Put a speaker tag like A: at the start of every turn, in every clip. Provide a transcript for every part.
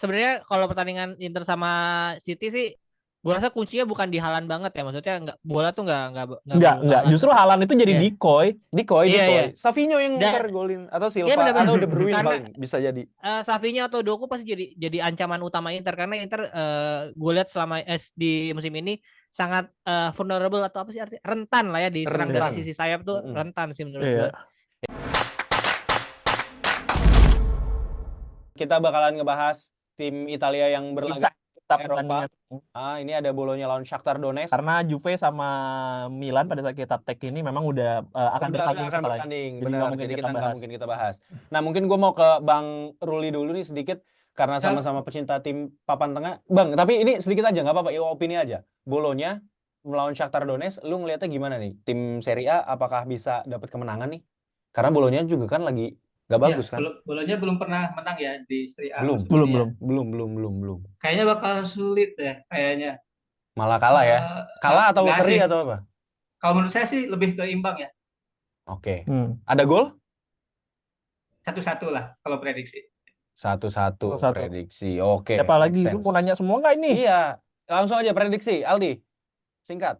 A: sebenarnya kalau pertandingan Inter sama City sih, gue rasa kuncinya bukan di Haaland banget ya. Maksudnya nggak, bola tuh nggak melulu ke
B: Enggak.
A: Haaland,
B: Justru
A: tapi
B: Haaland itu jadi
A: ya,
B: decoy.
C: Decoy,
A: iya iya.
C: decoy. Savinho yang ntar
A: Dan
C: golin atau
A: iya
C: Silva
A: benar-benar
C: atau De Bruyne
A: karena
C: paling bisa jadi.
A: Savinho atau Doku pasti jadi ancaman utama Inter, karena Inter gue lihat selama di musim ini sangat vulnerable, atau apa sih artinya, rentan lah ya, diserang dari
B: Iya.
C: Rentan.
A: sisi sayap tuh
C: Mm-mm.
A: rentan sih menurut gue.
B: Iya.
C: Kita bakalan ngebahas tim Italia yang
B: Sisa
C: berlaga
B: kita
C: Eropa.
B: pertandingan.
C: Ini ada Bolonya lawan Shakhtar Donetsk.
B: Karena Juve sama Milan pada saat kita tag ini memang udah akan bertanding
C: Akan
B: sekarang.
C: bertanding,
B: Jadi nggak
C: benar.
B: mungkin
C: Jadi
B: kita
C: kita nggak
B: bahas.
C: mungkin kita bahas. Nah, mungkin gue mau ke Bang Ruli dulu nih sedikit karena
A: Ya,
C: sama-sama pecinta tim papan tengah. Bang, tapi ini sedikit aja nggak apa-apa, opini aja. Bolonya melawan Shakhtar Donetsk, lu ngelihatnya gimana nih? Tim Serie A apakah bisa dapat kemenangan nih? Karena Bolonya juga kan lagi nggak
D: Ya,
C: bagus kan?
D: Bolonya belum pernah menang ya di Serie A
C: Belum,
D: musim
B: Belum,
D: ini ya.
B: belum.
C: belum.
D: Kayaknya bakal sulit deh, kayaknya.
C: Malah kalah ya. Kalah atau
D: Nggak
C: seri
D: sih.
C: atau apa?
D: Kalau menurut saya sih lebih ke imbang ya.
C: Oke.
B: Hmm.
C: Ada gol?
D: 1-1 lah kalau prediksi.
C: 1-1
B: 1-1.
C: prediksi. Oke,
B: Siapa
C: make
B: lagi? Lu
C: sense.
B: mau nanya semua nggak ini?
C: Iya, langsung aja prediksi, Aldi. Singkat.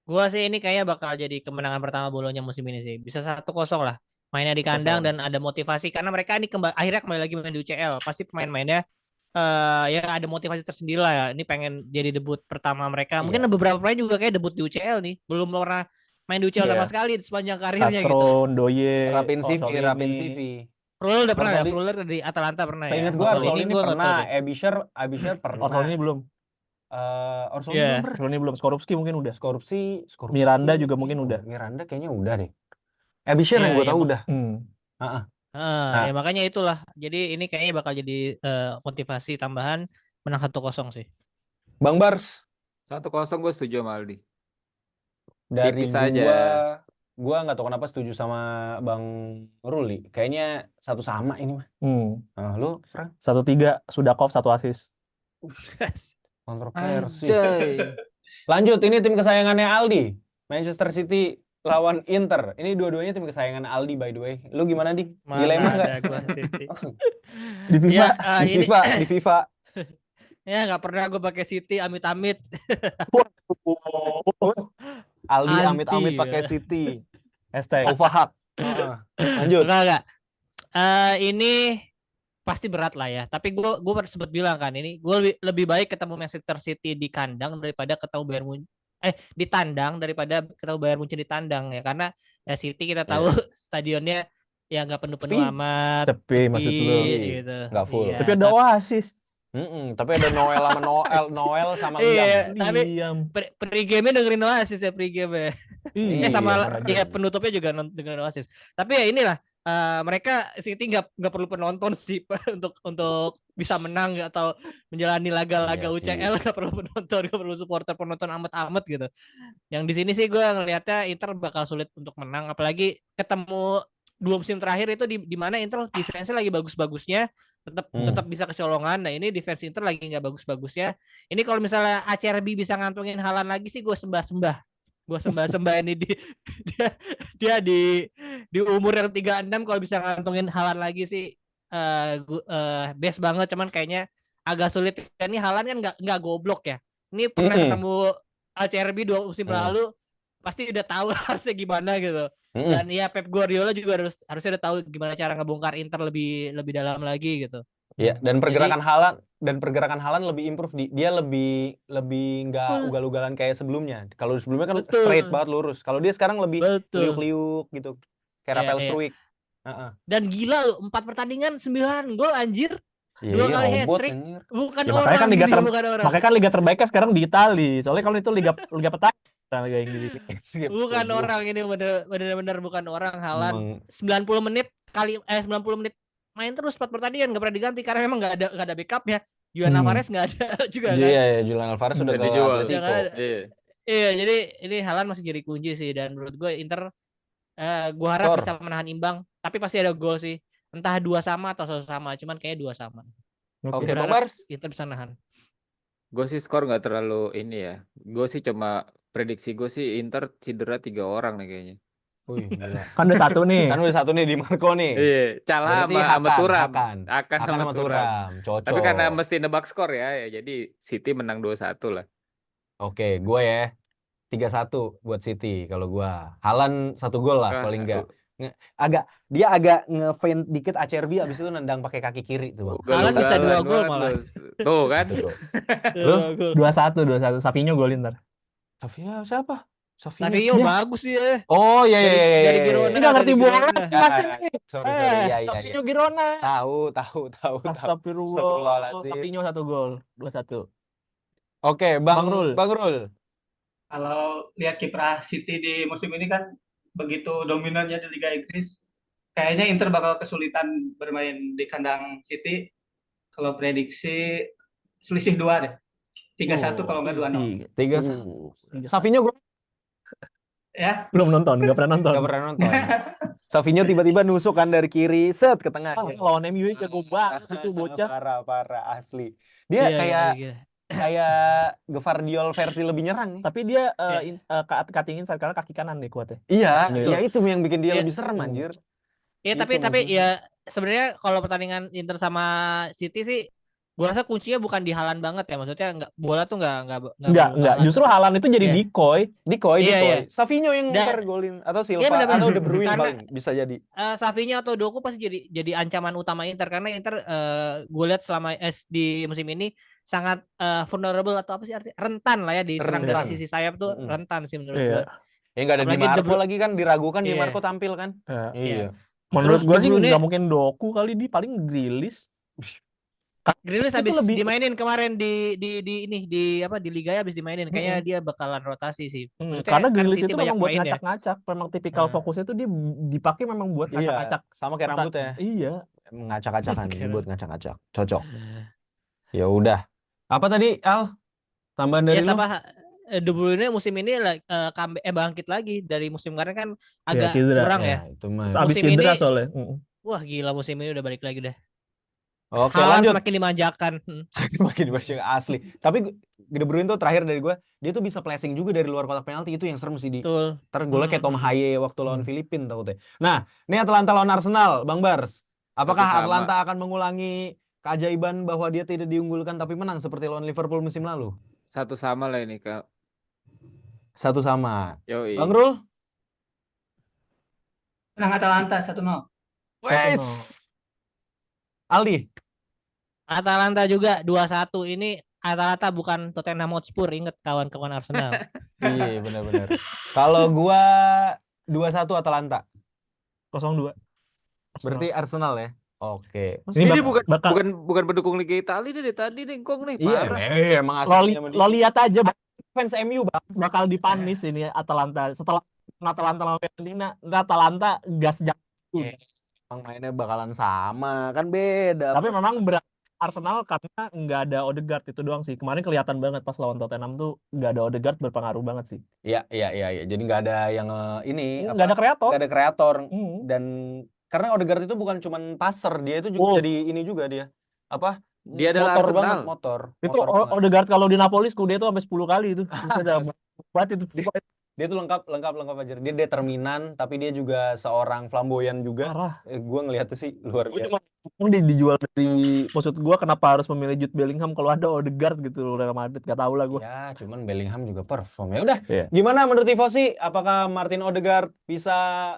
A: gue sih ini kayaknya bakal jadi kemenangan pertama Bolonya musim ini sih. Bisa 1-0 lah. Mainnya di kandang
C: 1-0.
A: dan ada motivasi karena mereka ini akhirnya kembali lagi main di UCL. Pasti pemain-mainnya ya ada motivasi tersendiri lah ya. Ini pengen jadi debut pertama mereka. Mungkin
C: Iya.
A: beberapa pemain juga kayak debut di UCL nih. Belum pernah main di UCL sama
C: Iya.
A: sekali sepanjang karirnya gitu.
B: Castro, Ndoye,
C: Rapin
B: Orsolini.
C: CV.
A: Freuler udah pernah ya.
C: Orsolini,
A: Freuler di Atalanta pernah ya.
C: seingat gue
A: Orsolini
C: Orsolini
A: gue nggak tahu
C: pernah,
A: deh.
C: Abisher pernah.
B: Orsolini belum.
C: Orsolini belum
A: Iya.
C: pernah.
B: Orsolini belum. Skorupski mungkin udah.
C: Skorupsi
B: Miranda
C: kayaknya-
B: juga mungkin udah.
C: Miranda kayaknya udah deh. Abisher
A: Iya,
C: yang gue
A: ya,
C: tahu udah. Heeh. Nah,
A: ya makanya itulah. Jadi ini kayaknya bakal jadi motivasi tambahan, menang 1-0 sih.
C: Bang Bars,
E: 1-0 gue setuju sama Aldi.
C: dari
E: Tipis aja.
C: gua nggak tahu kenapa setuju sama Bang Ruli. Kayaknya satu sama ini mah. Nah, lu, Frank?
B: 1-3 Sudakov 1 assist.
C: Kontroversi.
E: Anjay.
C: Lanjut, ini tim kesayangannya Aldi. Manchester City lawan Inter. Ini dua-duanya tim kesayangan Aldi by the way. Lu gimana, Di?
A: Mana
C: Dilema nggak?
A: ada gua City.
B: Di FIFA.
A: Ya,
C: Di
A: ini
C: FIFA, di FIFA.
A: ya nggak pernah gue pakai City, amit-amit.
C: Aldi
A: Anti,
C: amit-amit pakai
A: ya.
C: City.
B: Hashtag.
C: Overhak. Lanjut.
A: Enggak. Ini pasti berat lah ya. Tapi gue sempat bilang kan, ini gue lebih baik ketemu Manchester City di kandang daripada ketemu Bayern Munchen. Di tandang daripada ketemu Bayern Munchen di tandang ya, karena ya City kita tahu stadionnya ya nggak penuh-penuh
C: Sepi.
A: amat,
B: Sepi, maksud lu.
A: gitu.
C: Nggak full.
A: Iya,
B: Tapi ada Oasis.
C: Tapi ada Noel sama Noel sama
A: iya,
C: Liam.
A: tapi
B: Liam.
A: pre-game dengerin Oasis ya, pre-game ya.
B: Iya,
A: Sama
B: bener
A: ya
B: juga.
A: penutupnya juga dengerin Oasis. Tapi ya inilah, mereka City nggak perlu penonton sih untuk bisa menang atau menjalani laga-laga
C: Iya
A: UCL, nggak perlu penonton, nggak perlu supporter penonton amat-amat gitu. Yang di sini sih gue ngelihatnya Inter bakal sulit untuk menang, apalagi ketemu dua musim terakhir itu di mana Inter defense-nya lagi bagus-bagusnya, tetap bisa kecolongan. Nah ini defense Inter lagi nggak bagus-bagusnya. Ini kalau misalnya ACRB bisa ngantongin Haaland lagi sih gue sembah-sembah ini dia di umur yang 36 kalau bisa ngantongin Haaland lagi sih best banget. Cuman kayaknya agak sulit. Ini Haaland kan nggak goblok ya. Ini pernah ketemu ACRB 2 musim lalu, pasti udah tahu harusnya gimana gitu. Dan ya Pep Guardiola juga harusnya udah tahu gimana cara ngebongkar Inter lebih dalam lagi gitu.
C: Ya, dan pergerakan Haaland lebih improve, dia lebih nggak ugal-ugalan kayak sebelumnya. Kalau sebelumnya kan straight banget lurus. Kalau dia sekarang lebih liuk-liuk gitu. Kayak Rafael Struijk.
A: Dan gila lu, 4 pertandingan 9 gol anjir. 2 kali hat-trick. Bukan
B: Ya,
A: orang
B: kan
A: gitu, bukan orang.
B: Makanya kan liga terbaiknya sekarang di Itali. Soalnya kalau itu liga petani, liga Inggris.
A: Bukan orang ini, bener-bener bukan orang. Haaland 90 menit 90 menit main terus 4 pertandingan nggak pernah diganti karena memang nggak ada backupnya. Julian Alvarez nggak ada juga kan.
C: Iya, Julian Alvarez sudah ke Atletico.
A: Iya, jadi ini Haaland masih jadi kunci sih, dan menurut gue Inter gue harap bisa menahan imbang, tapi pasti ada gol sih. Entah 2 sama atau 1 sama, cuman kayaknya 2 sama.
C: Oke, Bang Bars.
A: Inter bisa nahan.
E: Gue sih skor nggak terlalu ini ya. Gue sih cuma prediksi gue sih Inter cedera 3 orang nih kayaknya.
C: Wih, gila.
B: Kan udah satu nih.
C: Kan udah satu nih di Marco nih.
E: Iya, Calah
C: Berarti
E: sama Turam.
C: Hakan
E: Sama
C: sama
E: Turam.
C: Thuram.
E: Tapi karena
C: Cocok.
E: mesti nebak skor ya, jadi City menang 2-1 lah.
C: Oke, gue ya 3-1 buat City kalau gua. Haaland 1 gol lah
E: Ah,
C: paling enggak. Dia agak nge-feint dikit Acerbi abis itu nendang pakai kaki kiri tuh, Bang.
A: Haaland bisa 2 gol
E: Ugalan
A: malah.
E: banget lu. Tuh kan.
C: Itu, Bro.
A: Dua gol.
B: 2-1. Savinho golin ntar.
C: Savinho siapa?
A: Savinho
B: Dia.
A: bagus sih ya.
C: Oh iya iya iya.
A: Dari
C: iya.
A: Girona.
B: Ini nggak ngerti
A: dari
B: bola
A: Girona.
B: masih
C: Ah,
B: nih.
C: sorry iya iya iya.
B: Savinho Girona.
C: Tahu.
B: Astagfirullah.
C: Astagfirullahaladzim.
B: Savinho 1 gol. 2-1.
C: Oke,
B: Bang Rul.
C: Bang Rul.
D: Kalau lihat kiprah City di musim ini kan begitu dominannya di Liga Inggris, kayaknya Inter bakal kesulitan bermain di kandang City. Kalau prediksi selisih 2 deh. 3-1 kalau nggak 2-0.
C: 3-1. Savinho gol
D: Ya,
B: Belum nonton, nggak pernah nonton.
C: nggak pernah nonton. Savinho tiba-tiba nusuk kan dari kiri, set ke tengah.
B: Lawan MU jago banget itu bocah.
C: Parah asli. Dia
A: Iya, iya.
C: kayak Gvardiol versi lebih nyerang nih.
B: Tapi dia
A: Iya.
B: cutting inside karena kaki kanan deh kuatnya.
C: Iya,
B: Iya.
C: ya itu yang bikin dia
A: Iya.
C: lebih serem anjir.
A: Iya,
C: Itu
A: tapi
C: maksudnya.
A: ya sebenarnya kalau pertandingan Inter sama City sih gua rasa kuncinya bukan di Haaland banget ya. Maksudnya bola tuh enggak
B: Enggak.
A: Haaland.
B: Justru Haaland itu jadi
A: Iya.
B: decoy.
C: Decoy.
A: Iya.
C: Savinho yang
A: Dan-
C: ntar golin atau Silva
A: Iya, benar-benar.
C: atau De Bruyne
A: Karena-
C: paling bisa jadi.
A: Savinho atau Doku pasti jadi ancaman utama Inter karena Inter gue lihat selama di musim ini sangat vulnerable atau apa sih artinya rentan lah ya diserang
C: Rentan.
A: dari sisi sayap tuh
C: Mm-mm.
A: rentan sih menurut
B: Iya.
A: gue.
C: Ya nggak ada Di
A: Apalagi De
C: Marco
A: Bruyne.
C: lagi kan diragukan Di
A: Iya.
C: Marco tampil kan. Iya.
B: Menurut
A: Terus
B: gua
A: De
B: sih
A: Bruyne-
B: nggak mungkin Doku kali, di paling Grealish.
A: Grealish
B: Itu
A: habis
B: lebih-
A: dimainin kemarin di Liga ya habis dimainin. Kayaknya dia bakalan rotasi sih. Maksudnya
B: Karena
A: kan
B: Grealish
A: City
B: itu
A: banyak
B: memang buat
A: main ya.
B: ngacak-ngacak. Memang tipikal
A: Nah.
B: fokusnya itu dia dipakai memang buat
C: Iya.
B: ngacak-ngacak.
C: Sama kayak rambutnya.
B: Iya.
C: Ngacak-ngacakan
A: Keren.
C: buat ngacak-ngacak. Cocok. Ya udah. Apa tadi Al? Tambahan dari
A: Ya
C: lu?
A: sama De Bruyne musim ini bangkit lagi dari musim kemarin kan agak
B: cedera.
A: kurang ya.
C: Itu mah.
B: Abis
A: Musim
B: cedera
A: ini-
B: soalnya.
A: Wah gila musim ini udah balik lagi dah.
C: Oke,
A: Haaland
C: lanjut.
A: semakin dimanjakan.
C: Makin banyak asli. Tapi De Bruyne tuh terakhir dari gue, dia tuh bisa flashing juga dari luar kotak penalti. Itu yang serem sih di.
A: Betul.
C: Ntar golnya kayak Tom Haye waktu lawan
B: Hmm.
C: Filipina takutnya. Nah, ini Atalanta lawan Arsenal, Bang Bars. Apakah
E: 1-1.
C: Atalanta akan mengulangi keajaiban bahwa dia tidak diunggulkan tapi menang seperti lawan Liverpool musim lalu?
E: 1-1 lah ini, Kak.
C: 1-1.
E: Yoi.
C: Bang Rul?
D: menang Atalanta 1-0.
C: Wes. Aldi?
A: Atalanta juga 2-1 ini Atalanta bukan Tottenham Hotspur, inget kawan-kawan Arsenal.
C: Iya, benar-benar. Kalau gua 2-1 Atalanta.
B: 0-2.
C: Berarti Arsenal ya. Oke.
E: Ini bukan
B: bakal
E: bukan pendukung Liga Italia dari tadi nih, Kong nih,
C: Iya,
E: parah.
C: emang asli sama dia.
B: lo lihat aja
C: Fans MU, Bang.
B: bakal dipanis ini Atalanta setelah Atalanta lawan Fiorentina. Atalanta gas jauh.
C: Emang mainnya bakalan sama, kan beda.
B: Tapi memang berat Arsenal karena nggak ada Odegaard itu doang sih. Kemarin kelihatan banget pas lawan Tottenham tuh nggak ada Odegaard berpengaruh banget sih.
C: Iya. Jadi nggak ada yang
B: Nggak ada kreator.
C: nggak ada kreator.
B: Hmm.
C: Dan karena Odegaard itu bukan cuman passer, dia itu juga
B: Oh.
C: jadi ini juga dia. Apa?
E: Dia adalah
C: motor
E: Arsenal.
C: banget, motor.
B: Itu
C: Motor banget.
B: Odegaard kalau di Napoli Scudetto sampai 10 kali itu. Buset, buat itu.
C: Dia tuh lengkap aja. Dia determinan, tapi dia juga seorang flamboyan juga.
B: Parah.
C: Gue ngeliatnya sih luar
B: Gue
C: biasa.
B: cuma dijual dari, maksud gue kenapa harus memilih Jude Bellingham kalau ada Odegaard gitu Real Madrid, gak tau lah gue.
C: Ya, cuman Bellingham juga perform. Ya udah.
B: Iya.
C: Gimana menurut Tifosi? Apakah Martin Odegaard bisa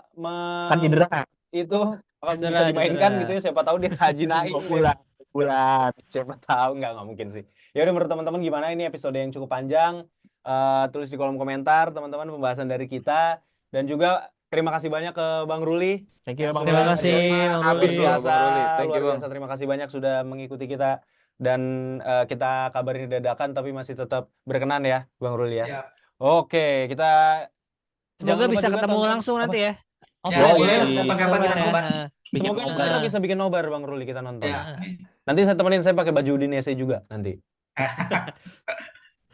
B: Kan cedera.
C: itu bisa
A: Cedera,
C: dimainkan
A: cedera.
C: gitu ya? Siapa tahu dia haji naik.
B: Bulan.
C: Siapa tahu nggak mungkin sih. Ya udah, menurut teman-teman gimana, ini episode yang cukup panjang. Tulis di kolom komentar teman-teman pembahasan dari kita, dan juga terima kasih banyak ke Bang Ruli.
B: Thank you Bang
A: Terima
B: Ruli.
A: kasih, Bang
E: Habis
A: Ruli.
E: loh, Bang Ruli. Thank you,
C: Luar
E: Bang.
C: biasa, terima kasih banyak sudah mengikuti kita, dan kita kabarin dadakan tapi masih tetap berkenan ya Bang Ruli ya.
D: Siap.
C: Oke, kita jangan
A: Semoga
C: lupa
A: bisa
C: juga
A: ketemu
C: tonton-
A: langsung
C: apa?
A: nanti ya.
D: Ya,
C: boleh.
D: Kapan-kapan kita nobar.
C: Semoga
A: nobar.
C: kita bisa bikin nobar Bang Ruli, kita nonton.
D: Ya.
C: Nanti saya temenin, saya pakai baju Udinese juga nanti.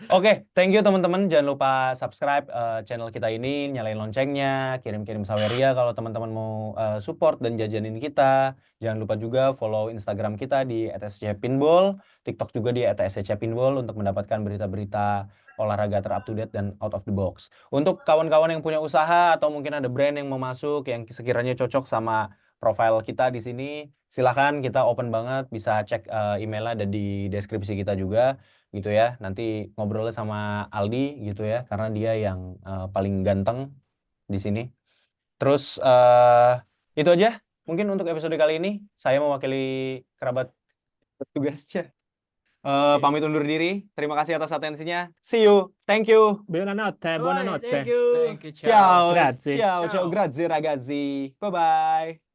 C: Oke, thank you teman-teman. Jangan lupa subscribe channel kita ini, nyalain loncengnya, kirim-kirim saweria kalau teman-teman mau support dan jajanin kita. Jangan lupa juga follow Instagram kita di @scpinball, TikTok juga di @scpinball untuk mendapatkan berita-berita olahraga ter up to date dan out of the box. Untuk kawan-kawan yang punya usaha atau mungkin ada brand yang mau masuk yang sekiranya cocok sama profile kita di sini, silakan, kita open banget, bisa cek emailnya ada di deskripsi kita juga gitu ya. Nanti ngobrolnya sama Aldi gitu ya, karena dia yang paling ganteng di sini. Terus itu aja mungkin untuk episode kali ini. Saya mewakili kerabat petugasnya. Pamit undur diri. Terima kasih atas atensinya. See you. Thank you.
B: Buonanotte, buonanotte.
A: Thank you.
E: Thank you, ciao.
C: Ciao.
B: Grazie.
C: Ciao, ciao,
A: Ciao.
C: grazie ragazzi. Bye bye.